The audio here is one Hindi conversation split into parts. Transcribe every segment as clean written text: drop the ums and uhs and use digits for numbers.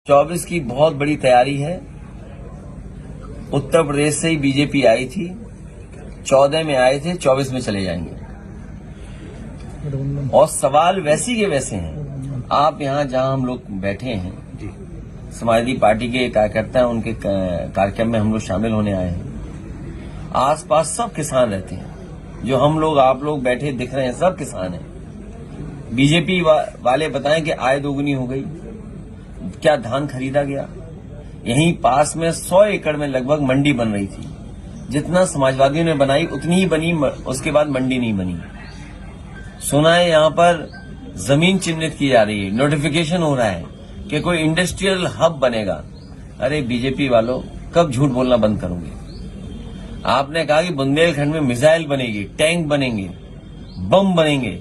24 की बहुत बड़ी तैयारी है। उत्तर प्रदेश से ही बीजेपी आई थी, 14 में आए थे, 24 में चले जाएंगे। और सवाल वैसी के वैसे हैं। आप यहाँ जहाँ हम लोग बैठे हैं, समाजवादी पार्टी के कार्यकर्ता हैं, उनके कार्यक्रम में हम लोग शामिल होने आए हैं। आसपास सब किसान रहते हैं, जो हम लोग आप लोग बैठे दिख रहे हैं, सब किसान हैं। बीजेपी वाले बताएं कि आय दोगुनी हो गई, क्या धान खरीदा गया। यहीं पास में 100 एकड़ में लगभग मंडी बन रही थी। जितना समाजवादियों ने बनाई उतनी ही बनी, उसके बाद मंडी नहीं बनी। सुना है यहाँ पर जमीन चिन्हित की जा रही है, नोटिफिकेशन हो रहा है कि कोई इंडस्ट्रियल हब बनेगा। अरे बीजेपी वालों, कब झूठ बोलना बंद करोगे? आपने कहा कि बुंदेलखंड में मिसाइल बनेगी, टैंक बनेंगे, बम बनेंगे।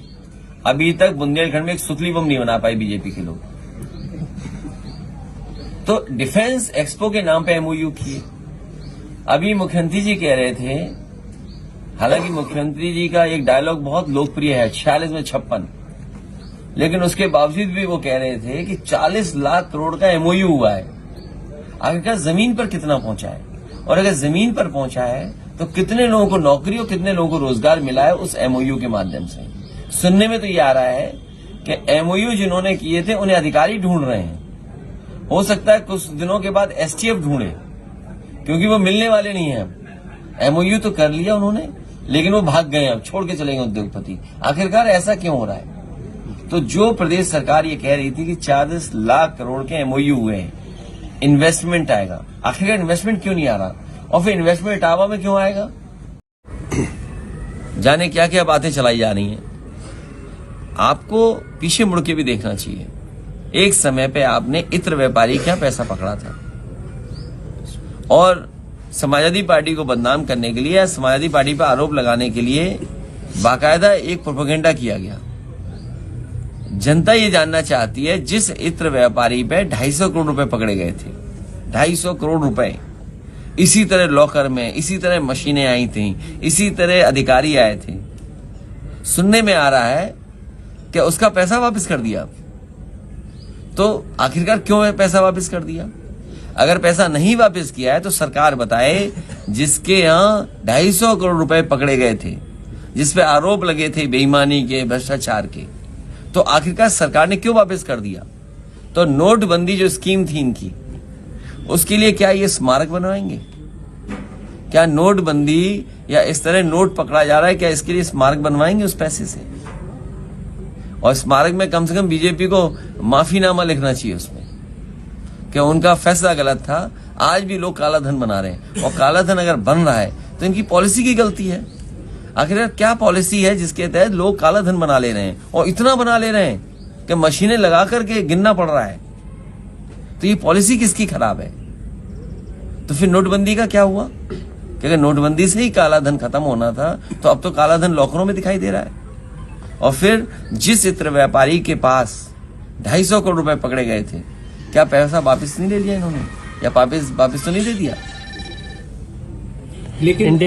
अभी तक बुंदेलखंड में एक सुतली बम नहीं बना पाए बीजेपी के लोग। तो डिफेंस एक्सपो के नाम पे एमओयू किए। अभी मुख्यमंत्री जी कह रहे थे, हालांकि मुख्यमंत्री जी का एक डायलॉग बहुत लोकप्रिय है, 46 में 56, लेकिन उसके बावजूद भी वो कह रहे थे कि 40 लाख करोड़ का एमओयू हुआ है। आखिरकार जमीन पर कितना पहुंचा है? और अगर जमीन पर पहुंचा है तो कितने लोगों को नौकरी और कितने लोगों को रोजगार मिला है उस एमओयू के माध्यम से? सुनने में तो ये आ रहा है कि एमओयू जिन्होंने किए थे उन्हें अधिकारी ढूंढ रहे हैं। हो सकता है कुछ दिनों के बाद एसटीएफ ढूंढे, क्योंकि वो मिलने वाले नहीं है। एमओयू तो कर लिया उन्होंने, लेकिन वो भाग गए, अब छोड़ के चलेंगे उद्योगपति। आखिरकार ऐसा क्यों हो रहा है? तो जो प्रदेश सरकार ये कह रही थी कि 40 लाख करोड़ के एमओयू हुए हैं, इन्वेस्टमेंट आएगा, आखिरकार इन्वेस्टमेंट क्यों नहीं आ रहा? और फिर इन्वेस्टमेंट इटावा में क्यों आएगा? जाने क्या क्या बातें चलाई जा रही हैं। आपको पीछे मुड़ के भी देखना चाहिए। एक समय पे आपने इत्र व्यापारी क्या पैसा पकड़ा था, और समाजवादी पार्टी को बदनाम करने के लिए या समाजवादी पार्टी पर आरोप लगाने के लिए बाकायदा एक प्रोपेगेंडा किया गया। जनता ये जानना चाहती है, जिस इत्र व्यापारी पे 250 करोड़ रुपए पकड़े गए थे, 250 करोड़ रुपए, इसी तरह लॉकर में, इसी तरह मशीनें आई थी, इसी तरह अधिकारी आए थे। सुनने में आ रहा है कि उसका पैसा वापस कर दिया। तो आखिरकार क्यों पैसा वापस कर दिया? अगर पैसा नहीं वापस किया है तो सरकार बताए, जिसके यहाँ 250 करोड़ रुपए पकड़े गए थे, जिसपे आरोप लगे थे बेईमानी के, भ्रष्टाचार के, तो आखिरकार सरकार ने क्यों वापस कर दिया? तो नोटबंदी जो स्कीम थी इनकी, उसके लिए क्या ये स्मारक बनवाएंगे? क्या नोटबंदी या इस तरह नोट पकड़ा जा रहा है, क्या इसके लिए स्मारक बनवाएंगे उस पैसे से? और स्मारक में कम से कम बीजेपी को माफीनामा लिखना चाहिए उसमें कि उनका फैसला गलत था। आज भी लोग काला धन बना रहे हैं, और काला धन अगर बन रहा है तो इनकी पॉलिसी की गलती है। आखिर क्या पॉलिसी है जिसके तहत लोग काला धन बना ले रहे हैं, और इतना बना ले रहे हैं कि मशीनें लगा करके गिनना पड़ रहा है? तो ये पॉलिसी किसकी खराब है? तो फिर नोटबंदी का क्या हुआ? कि अगर नोटबंदी से ही काला धन खत्म होना था, तो अब तो काला धन लॉकरों में दिखाई दे रहा है। और फिर जिस इत्र व्यापारी के पास 250 करोड़ रुपए पकड़े गए थे, क्या पैसा वापस नहीं ले लिया इन्होंने, या वापस तो नहीं दे दिया? लेकिन